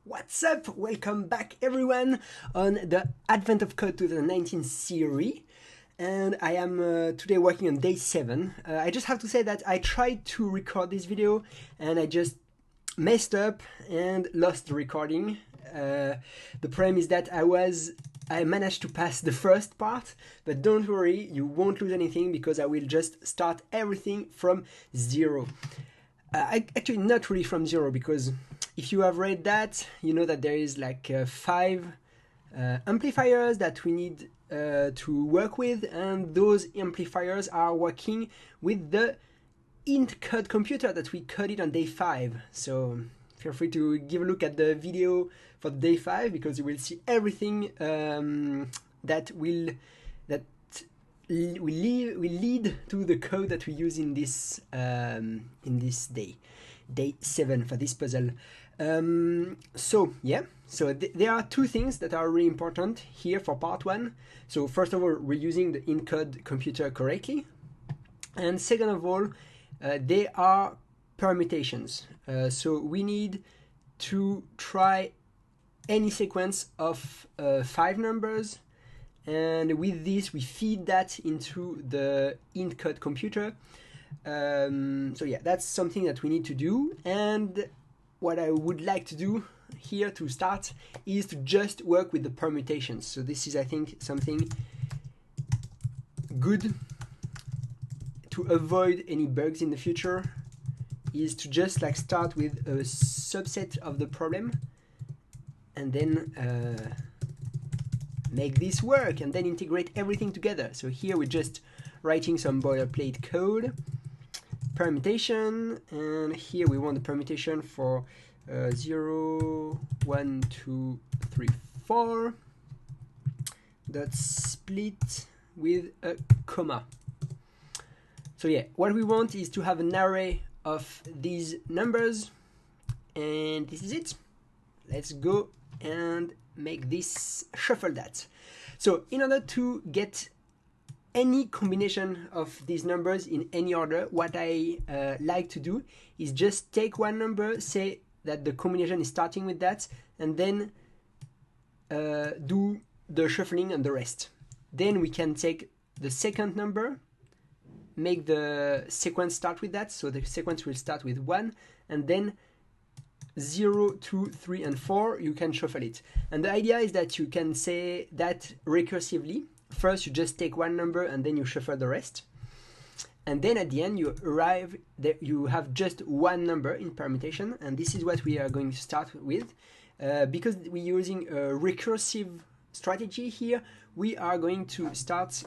What's up? Welcome back everyone on the Advent of Code 2019 series. And I am today working on day 7. I just have to say that I tried to record this video and I just messed up and lost the recording. The problem is that I managed to pass the first part, but don't worry, you won't lose anything because I will just start everything from zero. Actually, not really from zero, because if you have read that, you know that there is like 5 amplifiers that we need to work with, and those amplifiers are working with the IntCode computer that we coded on day 5. So feel free to give a look at the video for day 5 because you will see everything that will lead to the code that we use in this day 7 for this puzzle. So there are 2 things that are really important here for part 1. So first of all, we're using the IntCode computer correctly, and second of all, they are permutations. So we need to try any sequence of 5 numbers, and with this we feed that into the IntCode computer. So yeah, that's something that we need to do, and what I would like to do here to start is to just work with the permutations. So this is, I think, something good to avoid any bugs in the future, is to just like start with a subset of the problem and then make this work and then integrate everything together. So here we're just writing some boilerplate code, permutation, and here we want the permutation for 0, 1, 2, 3, 4 dot split with a comma. So yeah, what we want is to have an array of these numbers, and this is it. Let's go and make this, shuffle that. So in order to get any combination of these numbers in any order, what I like to do is just take one number, say that the combination is starting with that, and then do the shuffling on the rest. Then we can take the second number, make the sequence start with that, so the sequence will start with 1, and then 0, 2, 3, and 4, you can shuffle it. And the idea is that you can say that recursively. First, you just take one number and then you shuffle the rest. And then at the end, you arrive that you have just one number in permutation. And this is what we are going to start with. Because we're using a recursive strategy here, we are going to start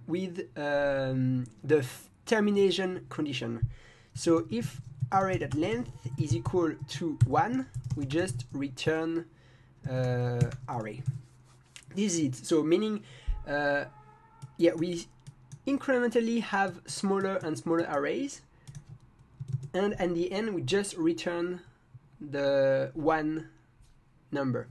with the termination condition. So if array.length is equal to 1, we just return array. This is it. So meaning, we incrementally have smaller and smaller arrays, and at the end we just return the 1 number.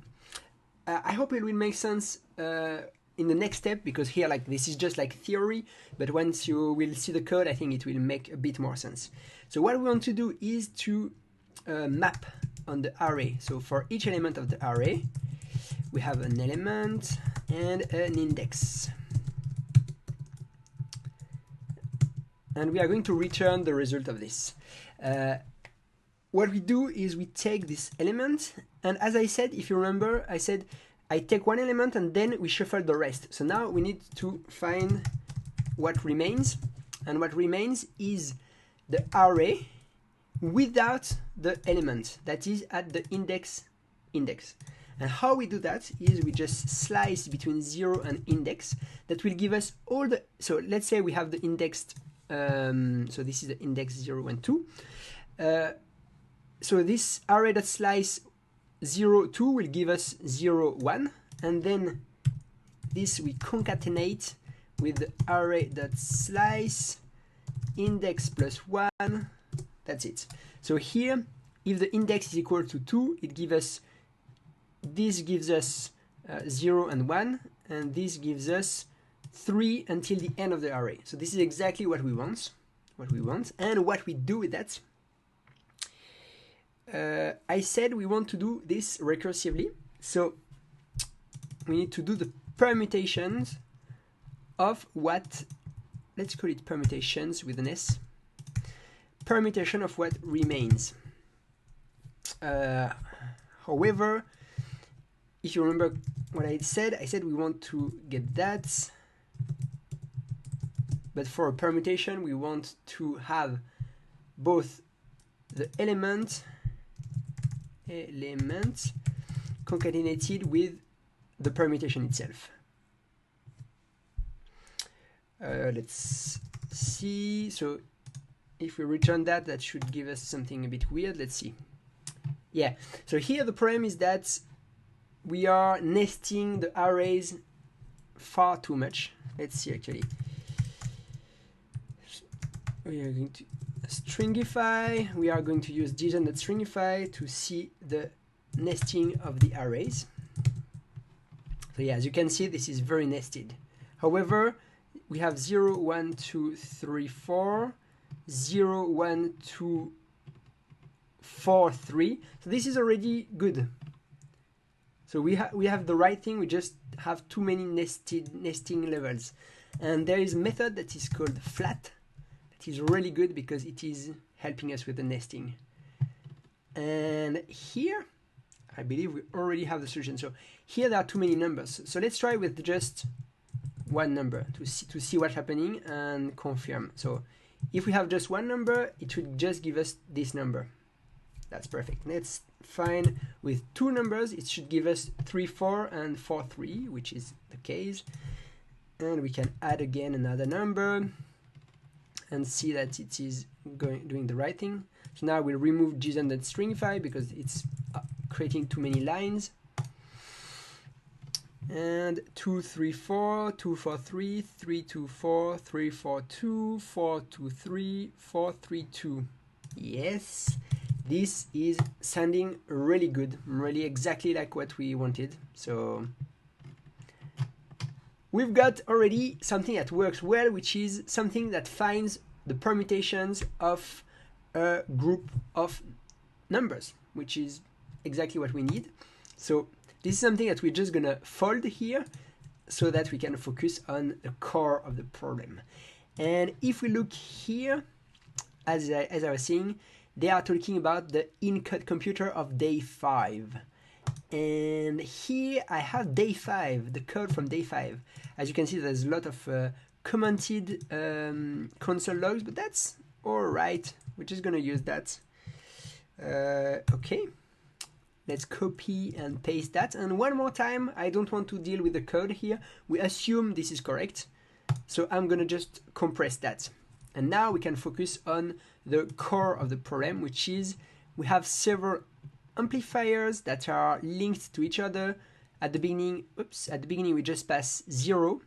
I hope it will make sense in the next step, because here, like, this is just like theory, but once you will see the code, I think it will make a bit more sense. So what we want to do is to map on the array. So for each element of the array, we have an element and an index. And we are going to return the result of this. What we do is we take this element, and as I said, if you remember, I said I take one element and then we shuffle the rest. So now we need to find what remains, and what remains is the array without the element that is at the index. And how we do that is we just slice between 0 and index. That will give us all the, so let's say we have the indexed, so this is the index 0, 1, 2. So this array that slice 0, 2 will give us 0, 1, and then this we concatenate with the array that slice index plus 1. That's it. So here, if the index is equal to 2, it gives us, this gives us 0 and 1, and this gives us 3 until the end of the array. So this is exactly what we want. And what we do with that I said we want to do this recursively, so we need to do the permutations of what, let's call it permutations with an S, permutation of what remains. However, if you remember what I said we want to get that, but for a permutation we want to have both the element concatenated with the permutation itself. Let's see, so if we return that, that should give us something a bit weird. Let's see. Yeah, so here the problem is that we are nesting the arrays far too much. Let's see, actually. We are going to stringify. We are going to use json.stringify to see the nesting of the arrays. So yeah, as you can see, this is very nested. However, we have 0, 1, 2, 3, 4, 0, 1, 2, 4, 3. So this is already good. So we have the right thing, we just have too many nesting levels. And there is a method that is called flat. That is really good because it is helping us with the nesting. And here, I believe we already have the solution. So here there are too many numbers. So let's try with just one number to see what's happening and confirm. So if we have just one number, it should just give us this number. That's perfect. Let's find with two numbers, it should give us 3, 4 and 4, 3, which is the case. And we can add again another number and see that it is doing the right thing. So now we'll remove json.stringify because it's creating too many lines. And 2, 3, 4, 2, 4, 3, 3, 2, 4, 3, 4, 2, 4, 2, 3, 4, 3, 2. Yes, this is sounding really good, really exactly like what we wanted. So we've got already something that works well, which is something that finds the permutations of a group of numbers, which is exactly what we need. So this is something that we're just gonna fold here so that we can focus on the core of the problem. And if we look here, as I was saying, they are talking about the IntCode computer of day 5. And here I have day 5, the code from day 5. As you can see, there's a lot of commented console logs, but that's all right. We're just gonna use that. Okay. Let's copy and paste that. And one more time, I don't want to deal with the code here. We assume this is correct. So I'm gonna just compress that. And now we can focus on the core of the problem, which is we have several amplifiers that are linked to each other. At the beginning, we just pass 0.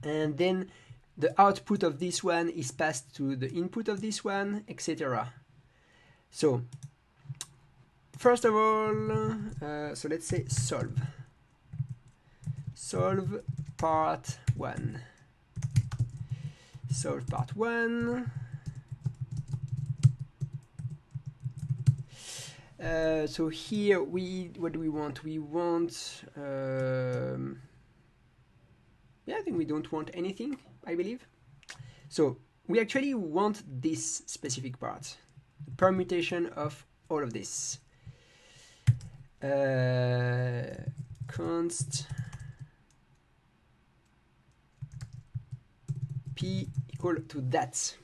And then the output of this one is passed to the input of this one, etc. So first of all, so let's say solve part 1. Solve part 1. So here what do we want? We want, yeah, I think we don't want anything, I believe. So we actually want this specific part, the permutation of all of this. Const p equal to that,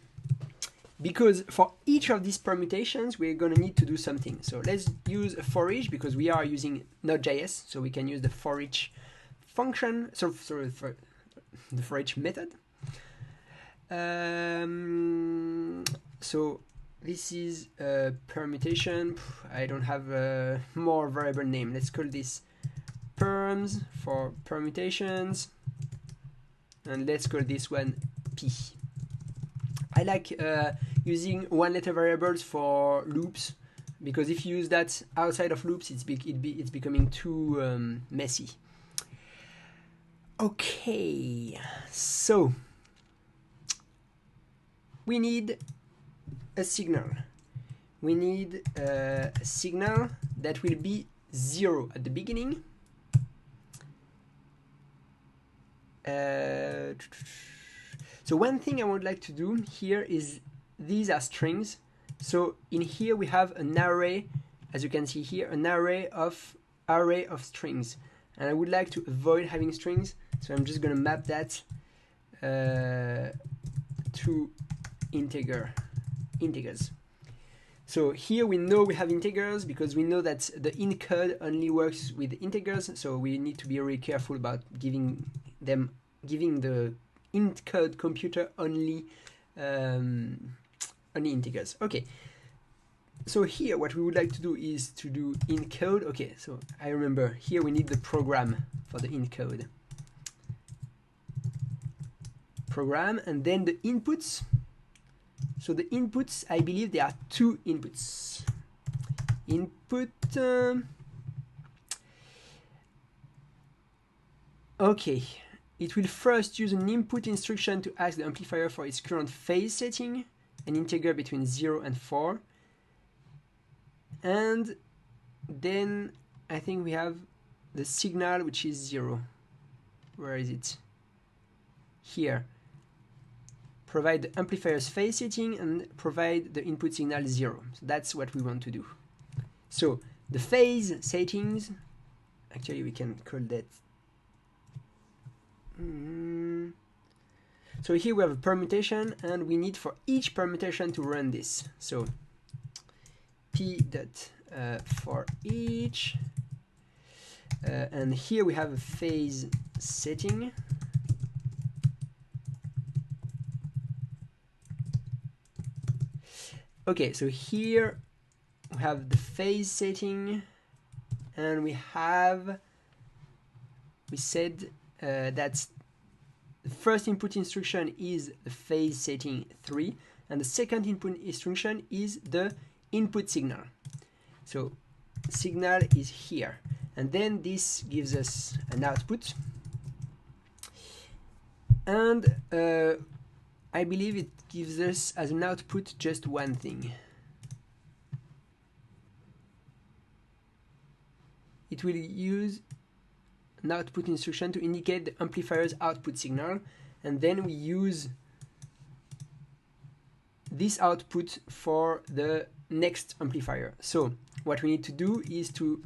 because for each of these permutations we're going to need to do something. So let's use a for each because we are using Node.js, so we can use the for each function, so sorry, for the for each method. So this is a permutation. I don't have a more variable name. Let's call this perms for permutations, and let's call this one p. I like using one-letter variables for loops, because if you use that outside of loops, it's becoming too messy. Okay, so we need a signal. we need a signal that will be 0 at the beginning. So one thing I would like to do here is, these are strings. So in here we have an array, as you can see here, an array of strings. And I would like to avoid having strings, so I'm just going to map that to integers. So here we know we have integers because we know that the IntCode only works with integers, so we need to be really careful about giving the IntCode computer only integers. Okay, so here what we would like to do is to do IntCode. Okay, so I remember here we need the program for the IntCode program, and then the inputs. So the inputs, I believe there are 2 inputs. Input, okay, it will first use an input instruction to ask the amplifier for its current phase setting, an integer between 0 and 4. And then I think we have the signal, which is 0. Where is it? Here. Provide the amplifier's phase setting and provide the input signal 0. So that's what we want to do. So the phase settings, actually we can call that. So here we have a permutation, and we need for each permutation to run this. So p dot for each, and here we have a phase setting. Okay, so here we have the phase setting, and we said that the first input instruction is the phase setting 3, and the second input instruction is the input signal. So signal is here, and then this gives us an output, and I believe it gives us as an output just one thing. It will use an output instruction to indicate the amplifier's output signal, and then we use this output for the next amplifier. So what we need to do is to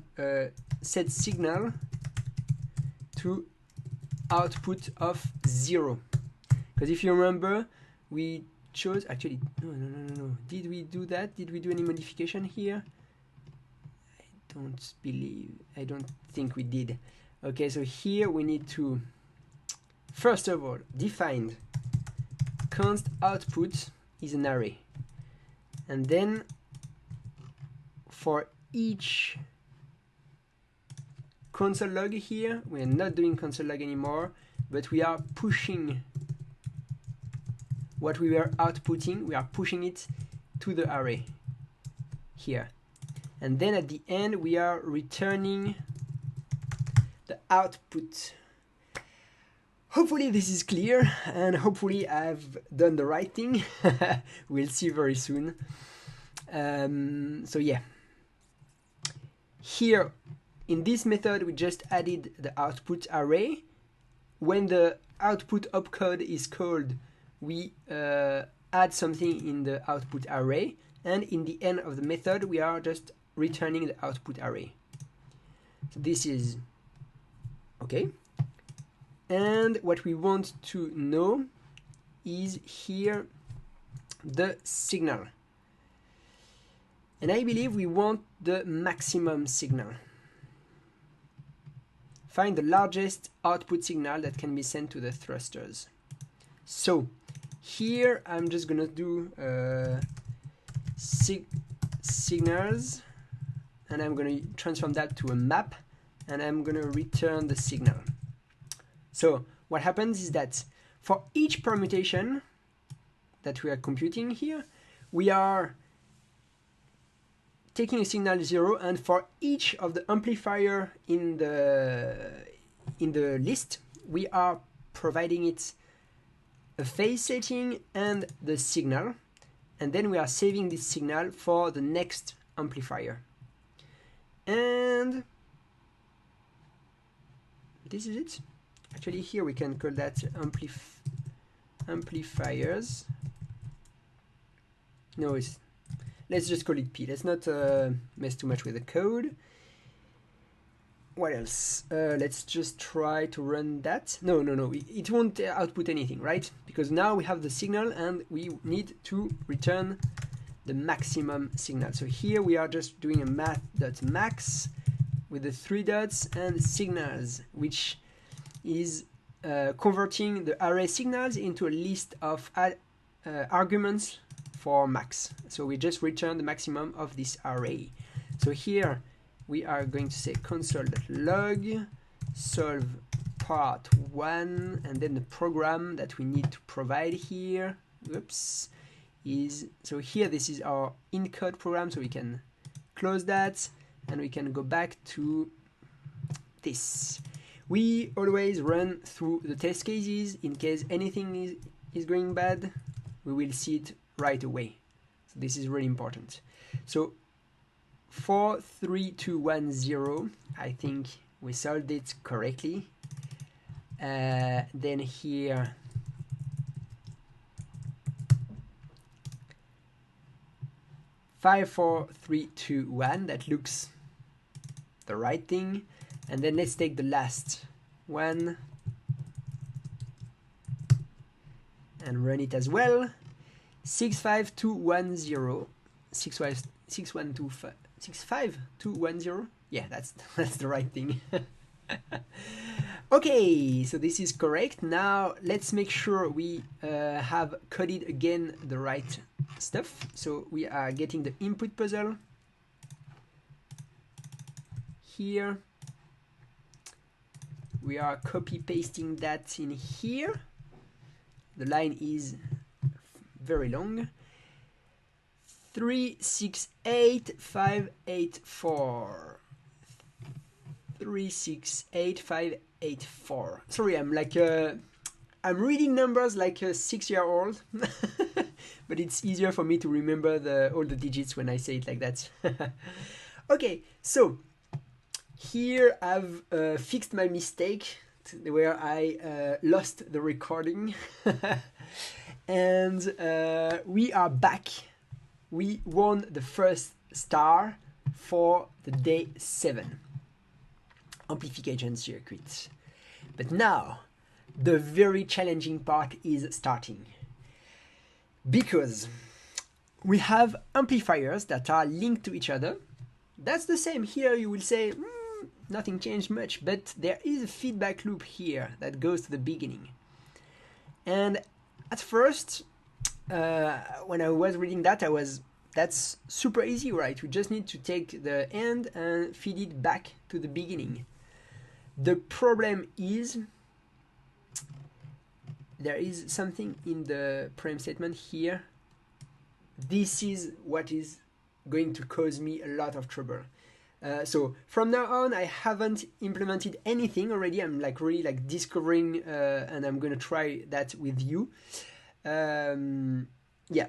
set signal to output of 0, because if you remember, we chose, actually, no. Did we do that? Did we do any modification here? I don't think we did. Okay, so here we need to, first of all, define const output is an array. And then for each console log here, we are not doing console log anymore, but we are pushing what we were outputting, we are pushing it to the array here. And then at the end, we are returning the output. Hopefully this is clear, and hopefully I've done the right thing. We'll see very soon. So yeah. Here, in this method, we just added the output array. When the output opcode is called, we add something in the output array, and in the end of the method we are just returning the output array. So this is okay, and what we want to know is here the signal, and I believe we want the maximum signal. Find the largest output signal that can be sent to the thrusters. So here I'm just gonna do signals, and I'm gonna transform that to a map, and I'm gonna return the signal. So what happens is that for each permutation that we are computing here, we are taking a signal 0, and for each of the amplifier in the list, we are providing it a phase setting and the signal, and then we are saving this signal for the next amplifier. And this is it. Actually, here we can call that amplifiers. No, let's just call it P. Let's not mess too much with the code. What else? Let's just try to run that. No, it won't output anything, right? Because now we have the signal and we need to return the maximum signal. So here we are just doing a math.max with the 3 dots and signals, which is converting the array signals into a list of arguments for max. So we just return the maximum of this array. So here we are going to say console.log solve part 1, and then the program that we need to provide here, is, so here this is our IntCode program, so we can close that and we can go back to this. We always run through the test cases in case anything is going bad. We will see it right away. So this is really important. So 43210, I think we solved it correctly. Then here five, 4, 3, 2, 1, that looks the right thing. And then let's take the last one and run it as well. 65210, 65210. Yeah, that's the right thing. Okay, so this is correct. Now let's make sure we have coded again the right stuff. So we are getting the input puzzle here. We are copy pasting that in here. The line is very long. 368584. 368584. Sorry, I'm like I'm reading numbers like a 6-year-old, but it's easier for me to remember all the digits when I say it like that. Okay, so here I've fixed my mistake where I lost the recording. And we are back. We won the first star for the day 7 amplification circuit. But now the very challenging part is starting, because we have amplifiers that are linked to each other. That's the same here. You will say nothing changed much, but there is a feedback loop here that goes to the beginning. And at first, when I was reading that, that's super easy, right? We just need to take the end and feed it back to the beginning. The problem is there is something in the parent statement here. This is what is going to cause me a lot of trouble. So from now on, I haven't implemented anything already. I'm like really like discovering, and I'm gonna try that with you. Yeah.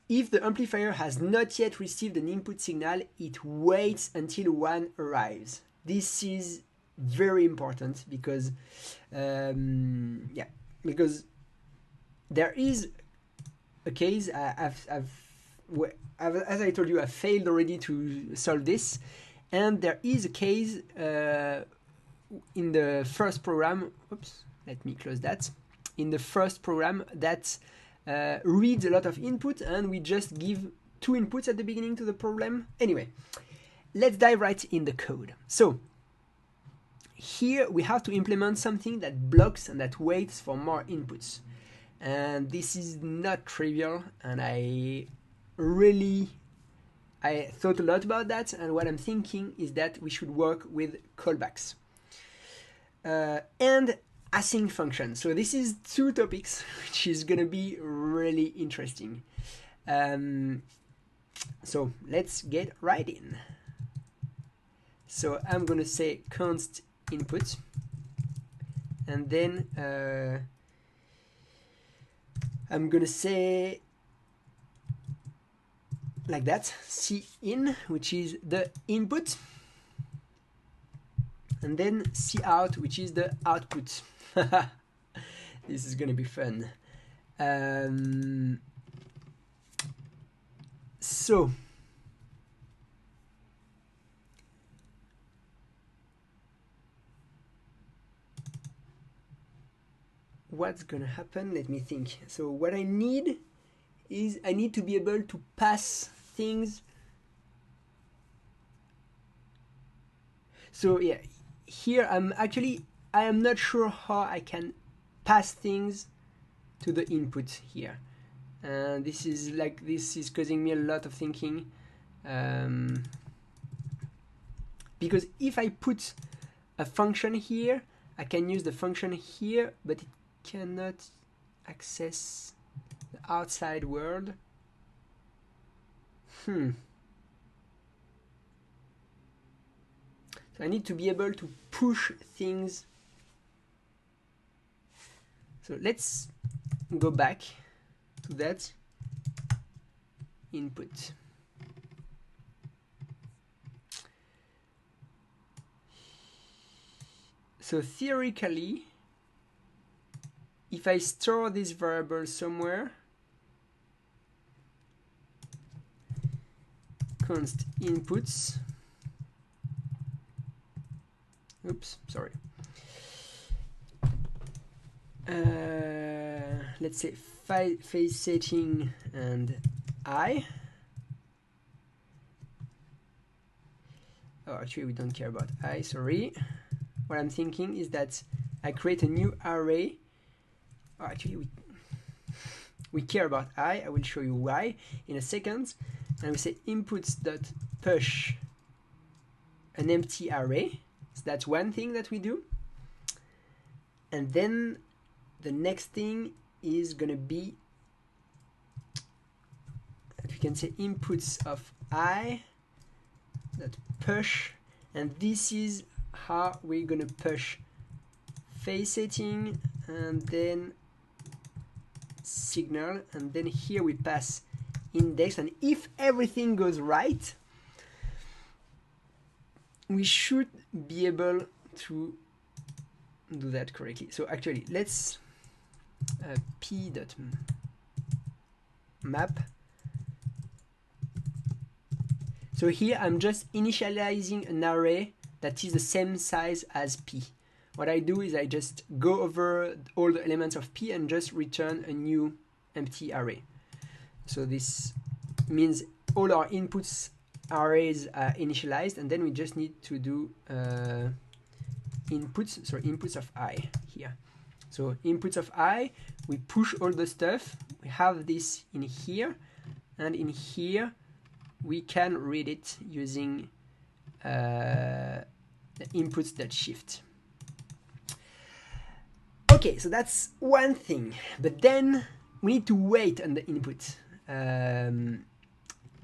If the amplifier has not yet received an input signal, it waits until one arrives. This is very important because, because there is a case. As I told you, I failed already to solve this, and there is a case in the first program. Oops, let me close that. In the first program that reads a lot of input, and we just give 2 inputs at the beginning to the problem. Anyway, let's dive right in the code. So here we have to implement something that blocks and that waits for more inputs. And this is not trivial, and I thought a lot about that, and what I'm thinking is that we should work with callbacks and async function. So this is 2 topics which is gonna be really interesting. So let's get right in. So I'm gonna say const input, and then I'm gonna say like that, cin, which is the input, and then cout, which is the output. This is gonna be fun. So what's gonna happen? Let me think. So what I need is I need to be able to pass things. So yeah, here I am not sure how I can pass things to the input here, and this is causing me a lot of thinking, because if I put a function here, I can use the function here, but it cannot access the outside world. So I need to be able to push things. So let's go back to that input. So theoretically, if I store this variable somewhere, const inputs, oops, sorry. Let's say phase setting and I. Oh, actually we don't care about I, sorry. What I'm thinking is that I create a new array. Oh, actually we care about I will show you why in a second. And we say inputs.push an empty array. So that's one thing that we do. And then the next thing is gonna be that we can say inputs of I that push, and this is how we're gonna push phase setting and then signal, and then here we pass index, and if everything goes right, we should be able to do that correctly. So actually let's p.map. So here I'm just initializing an array that is the same size as p. What I do is I just go over all the elements of p and just return a new empty array. So this means all our inputs arrays are initialized, and then we just need to do inputs of I here. So inputs of I, we push all the stuff. We have this in here, and in here we can read it using the inputs.shift. Okay, so that's one thing, but then we need to wait on the input. And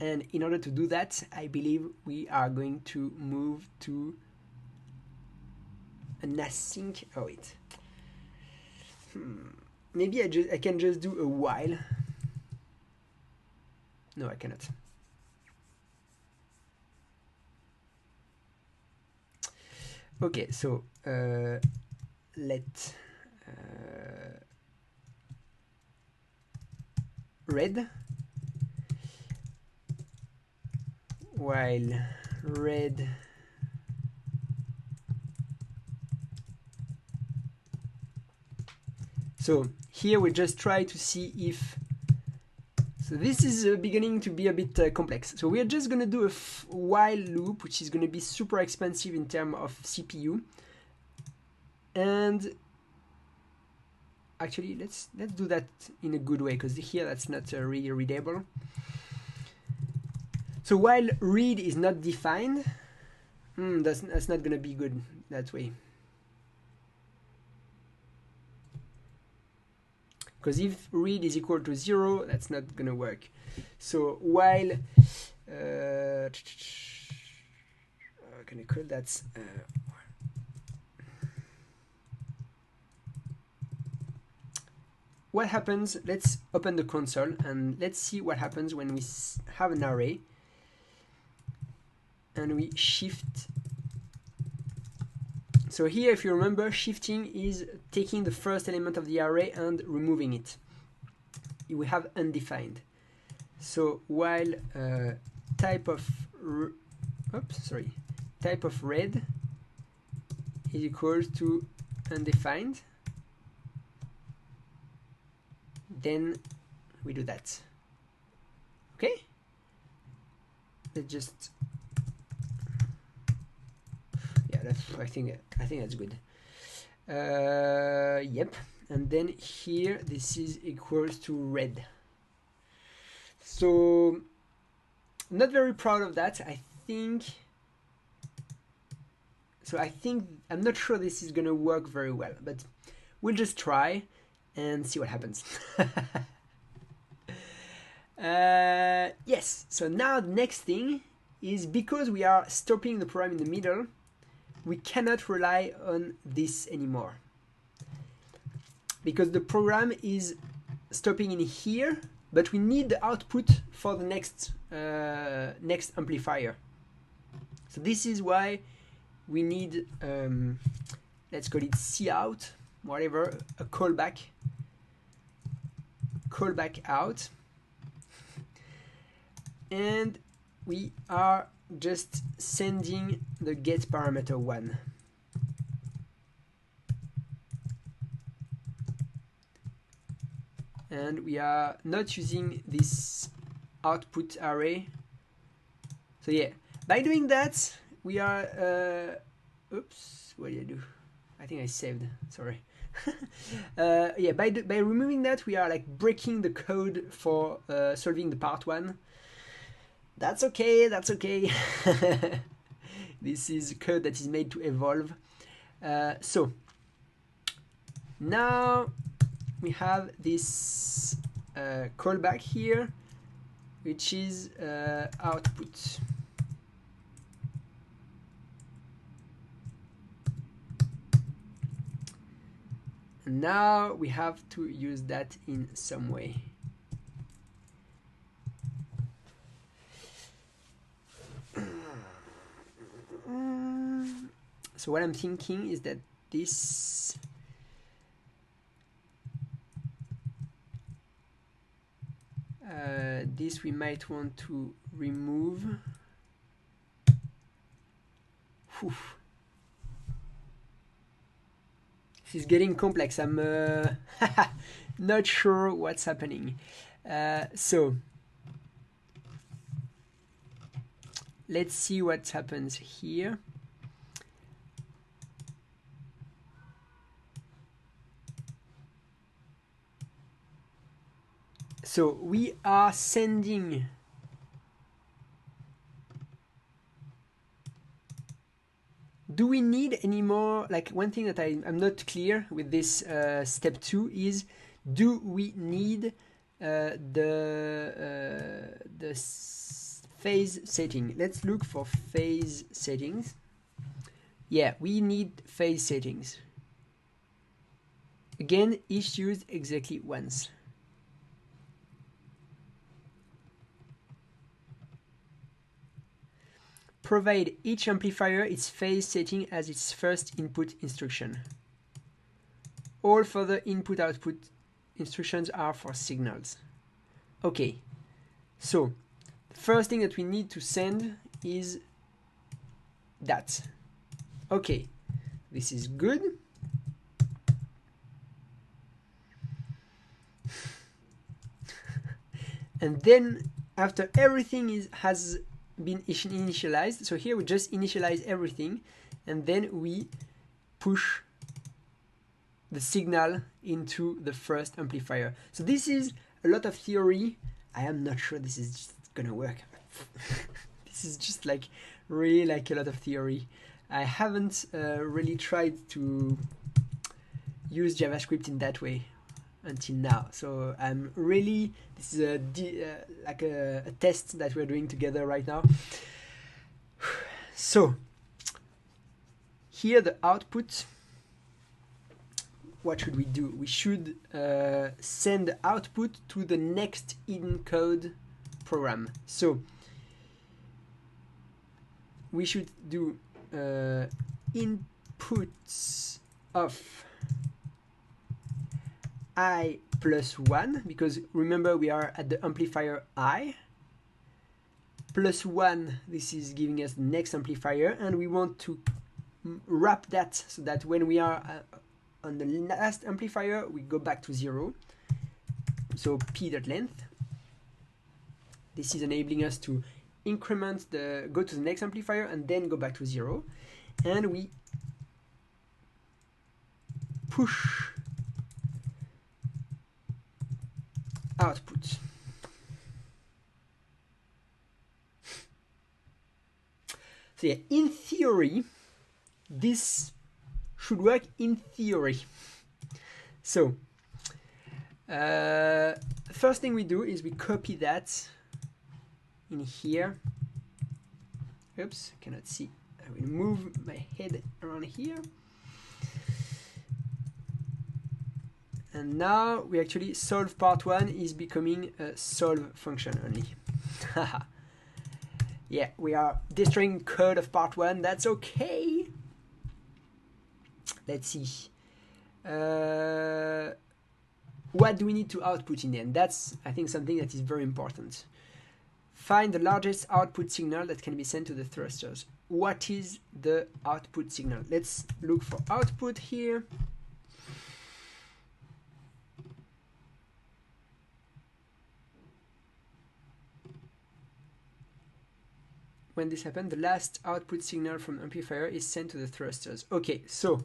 in order to do that, I believe we are going to move to an async. Oh wait, maybe I can just do a while. No, I cannot. Okay, so let red while red so here we just try to see if, so this is beginning to be a bit complex. So we're just going to do a while loop, which is going to be super expensive in terms of CPU. And actually let's do that in a good way, because here that's not really readable. So while read is not defined, that's not going to be good that way. Because if read is equal to 0, that's not going to work. So while, how can I call that? what happens, let's open the console and let's see what happens when we have an array and we shift. So here, if you remember, shifting is taking the first element of the array and removing it. We have undefined. So while type of red is equal to undefined, then we do that. Okay? Let's just, yeah, I think that's good. Yep. And then here this is equals to red. So not very proud of that. I'm not sure this is gonna work very well, but we'll just try and see what happens. Yes, so now the next thing is, because we are stopping the program in the middle, we cannot rely on this anymore, because the program is stopping in here, but we need the output for the next amplifier. So this is why we need, let's call it cout, whatever, a callback out, and we are just sending the get parameter 1. And we are not using this output array. So yeah, by doing that, we are, oops, what did I do? I think I saved, sorry. Yeah, by removing that, we are like breaking the code for solving the part 1. That's okay, that's okay. This is code that is made to evolve. So now we have this callback here, which is output. And now we have to use that in some way. So what I'm thinking is that this we might want to remove. Whew. This is getting complex. I'm not sure what's happening. So let's see what happens here. So we are sending do we need any more, like one thing that I'm not clear with this step 2 is, do we need the phase setting? Let's look for phase settings. Yeah, we need phase settings. Again, each used exactly once. Provide each amplifier its phase setting as its first input instruction. All further input-output instructions are for signals. Okay, so the first thing that we need to send is that. Okay, this is good. And then after everything has been initialized, so here we just initialize everything, and then we push the signal into the first amplifier. So this is a lot of theory. I am not sure this is just gonna work. This is just like really like a lot of theory. I haven't really tried to use JavaScript in that way until now, so I'm really, this is like a test that we're doing together right now. So here the output what should we do? We should send output to the next IntCode program. So we should do inputs of I plus 1, because remember we are at the amplifier I, plus 1, this is giving us the next amplifier, and we want to wrap that so that when we are on the last amplifier we go back to 0. So p.length. This is enabling us to increment go to the next amplifier and then go back to 0, and we push output. So yeah, in theory, this should work in theory. So first thing we do is we copy that in here. Oops, cannot see. I will move my head around here. And now we actually solve part 1 is becoming a solve function only. Yeah, we are destroying code of part 1. That's okay. Let's see. What do we need to output in the end? That's, I think, something that is very important. Find the largest output signal that can be sent to the thrusters. What is the output signal? Let's look for output here. When this happens, the last output signal from amplifier is sent to the thrusters. Okay, so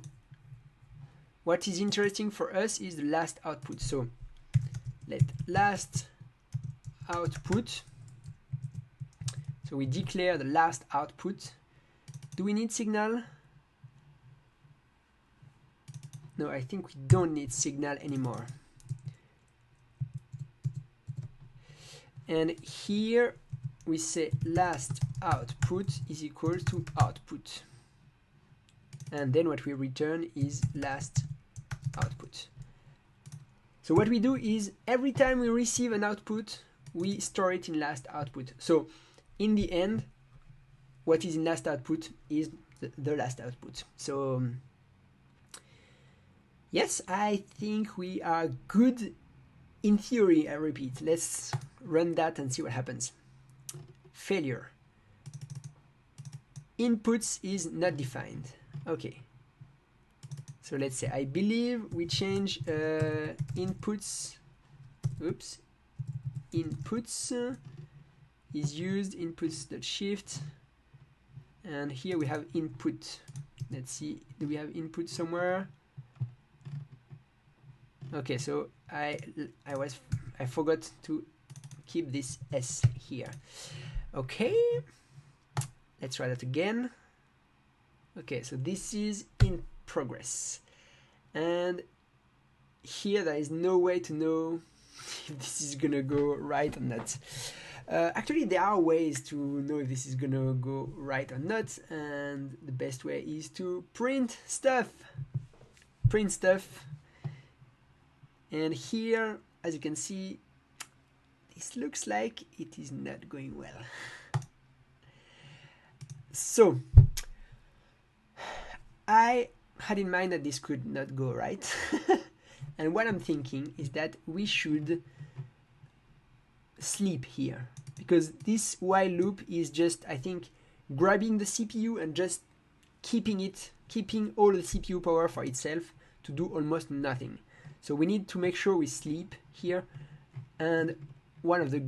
what is interesting for us is the last output. So let last output. So we declare the last output. Do we need signal? No, I think we don't need signal anymore. And here we say last output is equal to output. And then what we return is last output. So what we do is every time we receive an output, we store it in last output. So in the end, what is in last output is the last output. So yes, I think we are good in theory. I repeat, let's run that and see what happens. Failure. Inputs is not defined. Okay. So let's say I believe we change inputs. Oops. Inputs is used inputs.shift, and here we have input. Let's see, do we have input somewhere? Okay, so I forgot to keep this S here. Okay, let's try that again. Okay, so this is in progress, and here there is no way to know if this is gonna go right or not. Actually, there are ways to know if this is gonna go right or not, and the best way is to print stuff. Print stuff, and here, as you can see, this looks like it is not going well. So I had in mind that this could not go right. And what I'm thinking is that we should sleep here, because this while loop is just, I think, grabbing the CPU and just keeping all the CPU power for itself to do almost nothing. So we need to make sure we sleep here, and one of the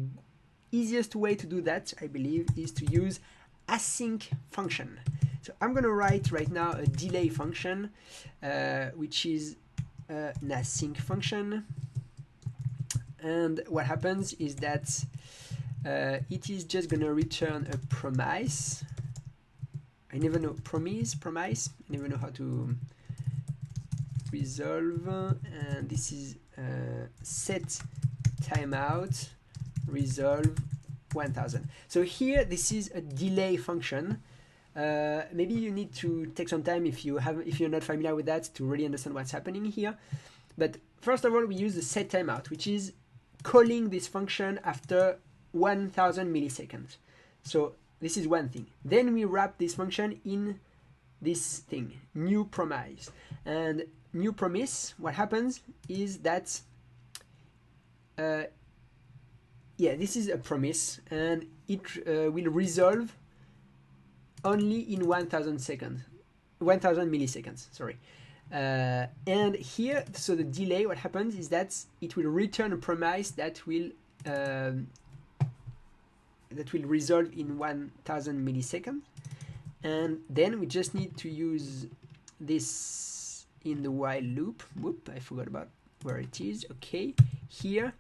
easiest way to do that, I believe, is to use async function. So I'm going to write right now a delay function, which is an async function. And what happens is that it is just going to return a promise. I never know, promise, I never know how to resolve. And this is set timeout resolve 1000. So here, this is a delay function. Maybe you need to take some time if you're not familiar with that to really understand what's happening here. But first of all, we use the set timeout, which is calling this function after 1000 milliseconds. So this is one thing. Then we wrap this function in this thing, new promise. And new promise, what happens is that this is a promise, and it will resolve only in 1000 milliseconds, sorry. And here, so the delay, what happens is that it will return a promise that will resolve in 1000 milliseconds. And then we just need to use this in the while loop. Whoop, I forgot about where it is. Okay, here,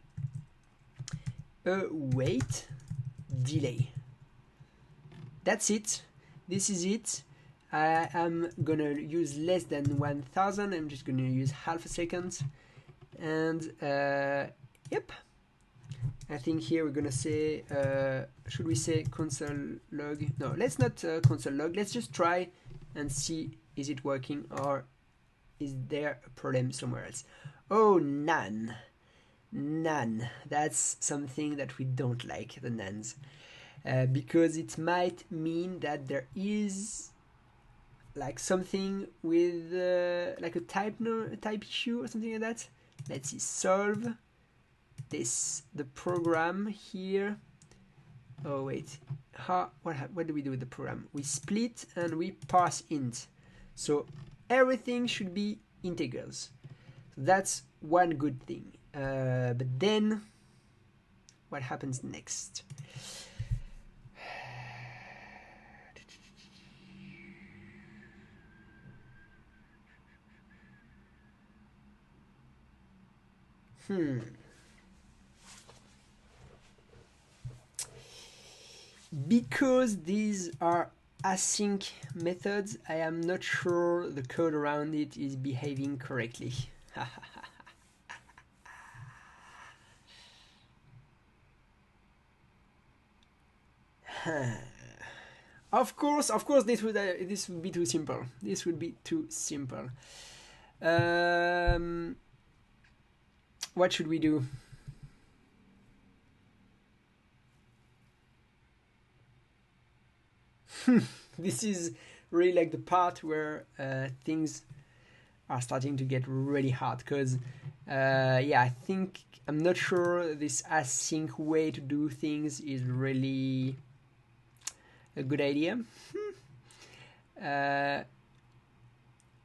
await delay. That's it. This is it. I am gonna use less than 1000. I'm just gonna use half a second. And yep. I think here we're gonna say, should we say console log? No, let's not console log. Let's just try and see, is it working or is there a problem somewhere else? Oh, none. None. That's something that we don't like, the nones. Because it might mean that there is like something with like a type issue or something like that. Let's see, solve the program here. Oh wait, what do we do with the program? We split and we parse int. So everything should be integers. So that's one good thing. But then what happens next? Because these are async methods, I am not sure the code around it is behaving correctly. Of course, this would be too simple. This would be too simple. What should we do? This is really like the part where things are starting to get really hard, because I think I'm not sure this async way to do things is really a good idea.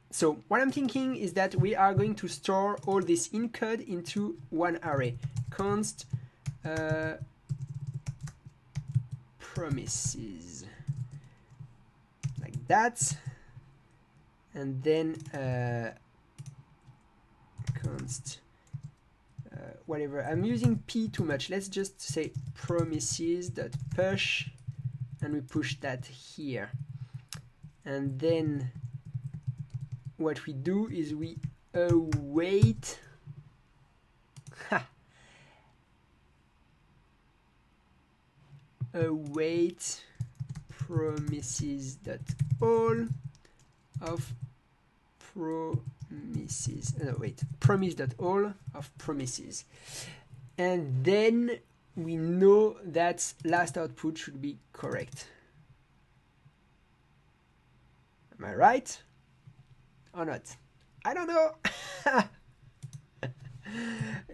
So what I'm thinking is that we are going to store all this IntCode into one array. Const promises, like that, and then const whatever. I'm using p too much. Let's just say promises.push, and we push that here. And then what we do is we await await promises.all of promises. No, wait, promise.all of promises. And then we know that last output should be correct. Am I right? Or not? I don't know.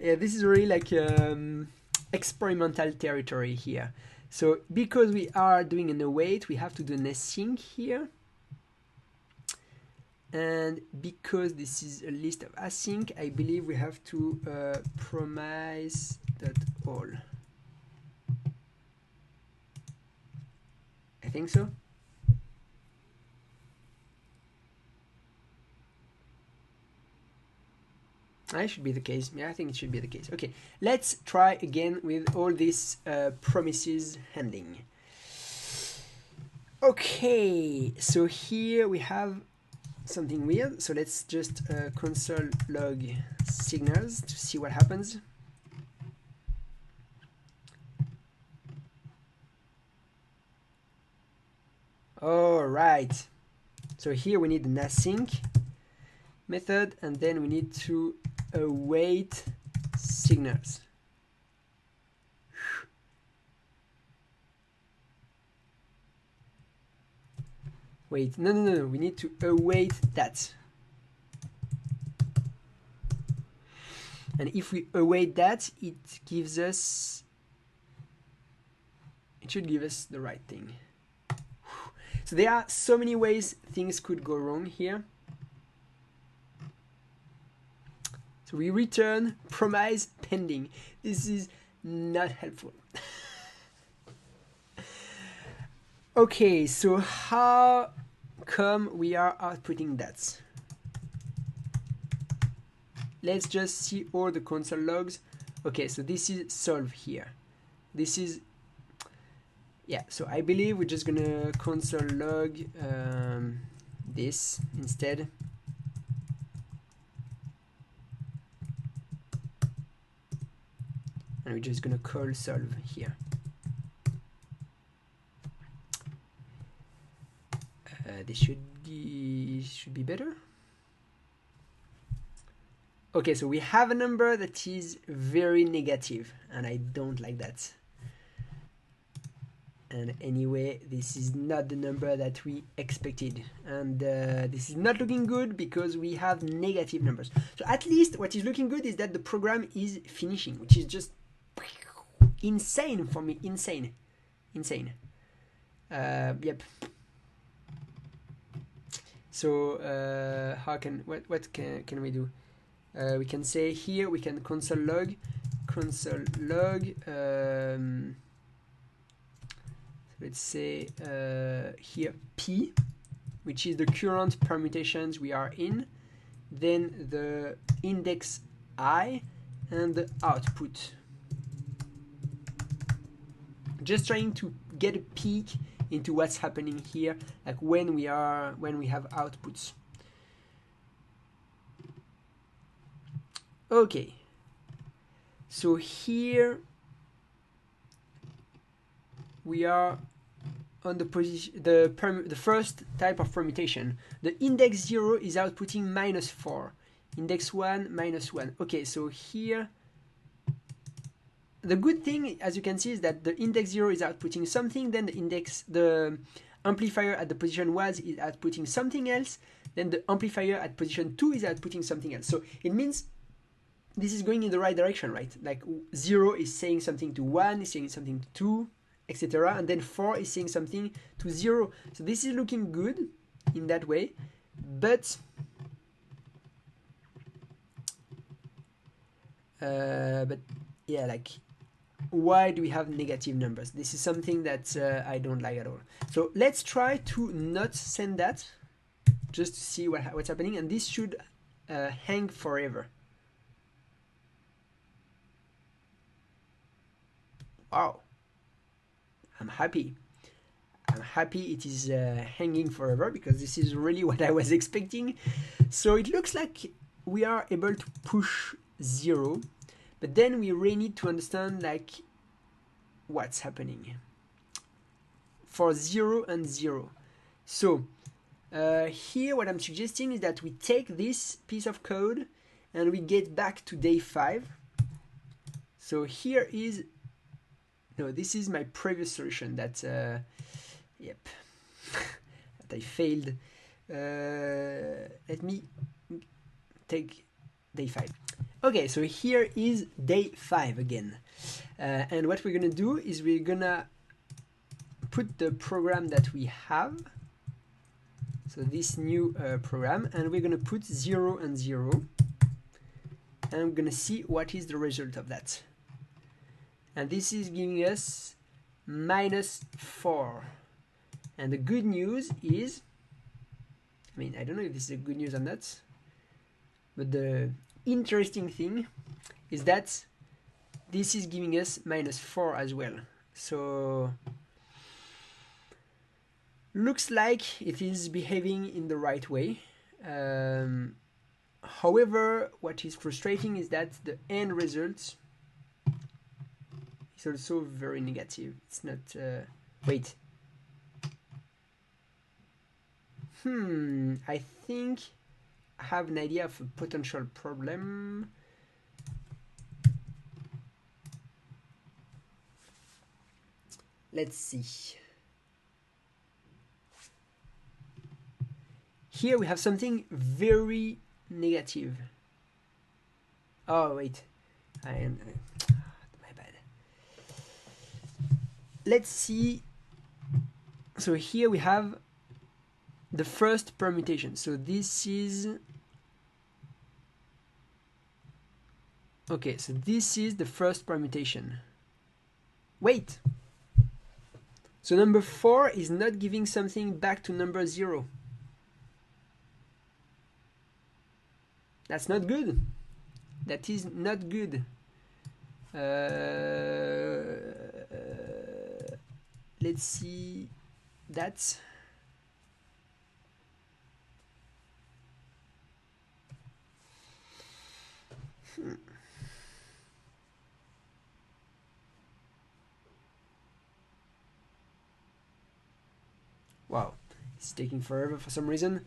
Yeah, this is really like experimental territory here. So because we are doing an await, we have to do an async here. And because this is a list of async, I believe we have to promise.all. I think so. It should be the case. Yeah, I think it should be the case. Okay, let's try again with all this promises handling. Okay, so here we have something weird. So let's just console log signals to see what happens. All right. So here we need an async method, and then we need to await signals. Wait, no, we need to await that. And if we await that, it gives us, it should give us the right thing. So there are so many ways things could go wrong here. So we return promise pending. This is not helpful. Okay, so how come we are outputting that? Let's just see all the console logs. Okay, so this is solve here. This is, yeah, so I believe we're just gonna console log this instead. And we're just gonna call solve here. This should be better. Okay, so we have a number that is very negative, and I don't like that. And anyway, this is not the number that we expected, and this is not looking good because we have negative numbers. So at least what is looking good is that the program is finishing, which is just insane for me. Insane. Yep. So how can what can we do? We can say here we can console log let's say here P, which is the current permutations we are in, then the index I, and the output. Just trying to get a peek into what's happening here, like when we have outputs. Okay, so here we are on the position, the first type of permutation. The index 0 is outputting -4, index 1 -1. Okay, so here the good thing, as you can see, is that the index 0 is outputting something, then the amplifier at the position 1 is outputting something else, then the amplifier at position 2 is outputting something else. So it means this is going in the right direction, right? Like 0 is saying something to 1, is saying something to 2, etc. And then 4 is saying something to 0. So this is looking good in that way. But yeah, like, why do we have negative numbers? This is something that I don't like at all. So let's try to not send that, just to see what's happening. And this should hang forever. Wow, I'm happy it is hanging forever, because this is really what I was expecting. So it looks like we are able to push 0, but then we really need to understand like what's happening for 0 and 0. So here what I'm suggesting is that we take this piece of code and we get back to day 5. So here is, no, this is my previous solution that, yep, that I failed. Let me take day 5. Okay, so here is day 5 again. And what we're gonna do is we're gonna put the program that we have, so this new program, and we're gonna put 0 and 0. And I'm gonna see what is the result of that. And this is giving us -4. And the good news is, I mean, I don't know if this is a good news or not, but the interesting thing is that this is giving us -4 as well. So looks like it is behaving in the right way. However, what is frustrating is that the end result is also very negative. It's not, wait. I think I have an idea of a potential problem. Let's see. Here we have something very negative. Oh wait, my bad. Let's see. So here we have the first permutation. So this is okay. So this is the first permutation. Wait. So number 4 is not giving something back to number 0. That's not good. That is not good. Let's see that. Wow, it's taking forever for some reason.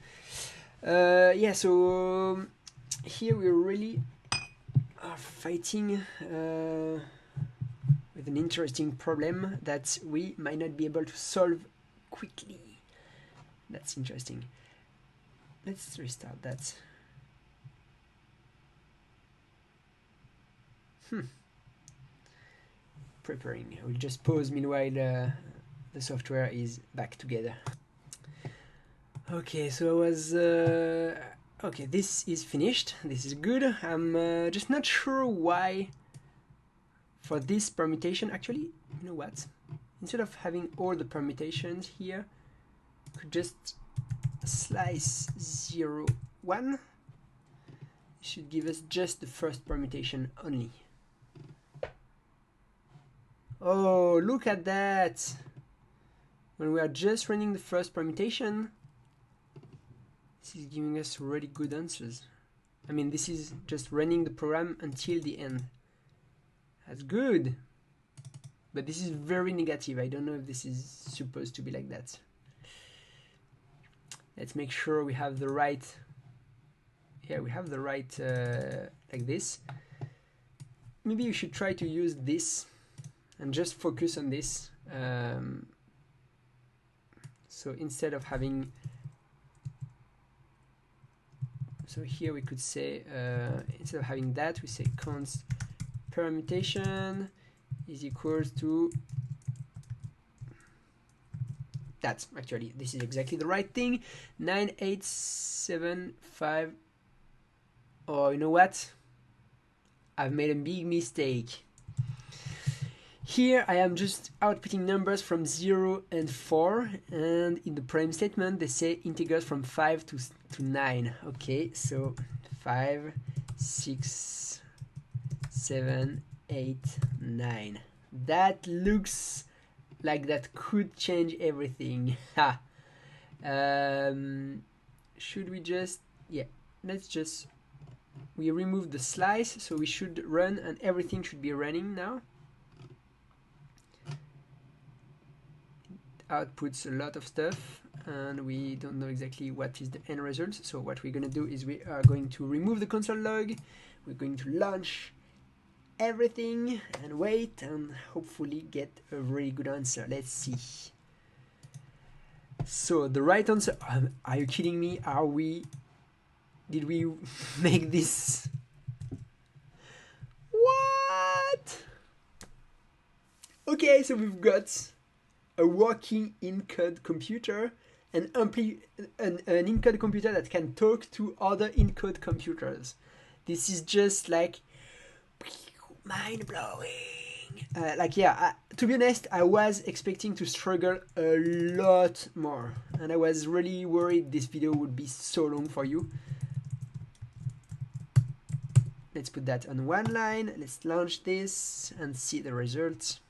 Yeah, so here we really are fighting with an interesting problem that we might not be able to solve quickly. That's interesting. Let's restart that. Preparing. I will just pause meanwhile the software is back together. Okay, so I was okay, this is finished. This is good. I'm just not sure why for this permutation. Actually, you know what? Instead of having all the permutations here, I could just slice 0, 1. It should give us just the first permutation only. Oh, look at that! When we are just running the first permutation, this is giving us really good answers. I mean, this is just running the program until the end. That's good. But this is very negative. I don't know if this is supposed to be like that. Let's make sure we have the right... Yeah, we have the right like this. Maybe you should try to use this and just focus on this. So instead of having... So here we could say, instead of having that, we say const permutation is equals to that. Actually, this is exactly the right thing. 9875. Oh, you know what? I've made a big mistake. Here I am just outputting numbers from 0 and 4, and in the prime statement they say integers from 5 to 9. Okay, so 5, 6, 7, 8, 9. That looks like that could change everything. Ha! Should we just... Yeah, let's just... We remove the slice, so we should run and everything should be running now. Outputs a lot of stuff and we don't know exactly what is the end result. So what we're going to do is we are going to remove the console log, we're going to launch everything and wait and hopefully get a really good answer. Let's see. So the right answer, are you kidding me? Did we make this? What? Okay, so we've got a working IntCode computer, an IntCode computer that can talk to other IntCode computers. This is just like mind-blowing. Like, yeah, to be honest, I was expecting to struggle a lot more, and I was really worried this video would be so long for you. Let's put that on one line. Let's launch this and see the results.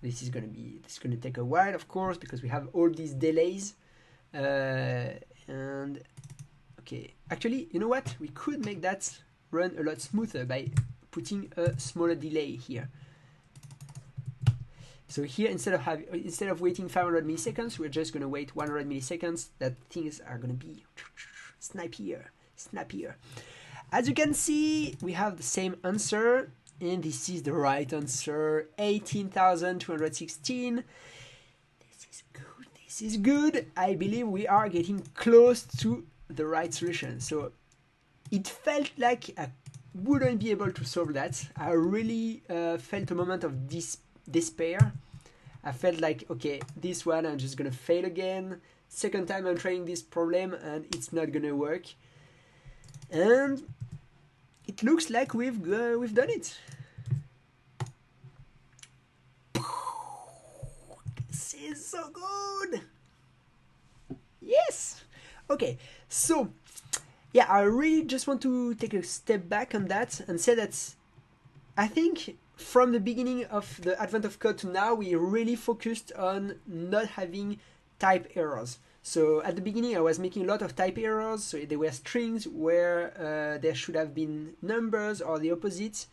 This is going to take a while, of course, because we have all these delays. And okay, actually, you know what? We could make that run a lot smoother by putting a smaller delay here. So here, instead of waiting 500 milliseconds, we're just going to wait 100 milliseconds. That things are going to be snappier. As you can see, we have the same answer, and this is the right answer, 18,216. This is good. I believe we are getting close to the right solution. So it felt like I wouldn't be able to solve that. I really felt a moment of despair. I felt like, okay, this one I'm just gonna fail again. Second time I'm trying this problem and it's not gonna work. And it looks like we've done it. This is so good. Yes. Okay. So yeah, I really just want to take a step back on that and say that I think from the beginning of the advent of code to now, we really focused on not having type errors. So at the beginning, I was making a lot of type errors. So there were strings where there should have been numbers or the opposite.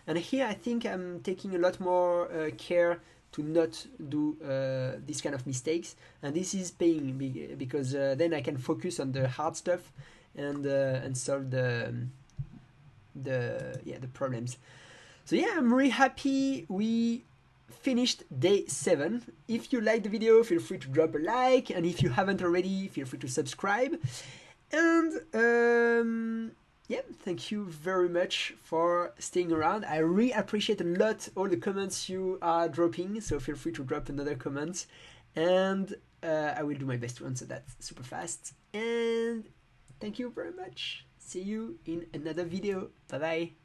And here, I think I'm taking a lot more care to not do this kind of mistakes. And this is paying big because then I can focus on the hard stuff and solve the problems. So yeah, I'm really happy we finished day 7. If you liked the video, feel free to drop a like, and if you haven't already, feel free to subscribe. And yeah, thank you very much for staying around. I really appreciate a lot all the comments you are dropping, so feel free to drop another comment, and I will do my best to answer that super fast. And thank you very much. See you in another video. Bye bye.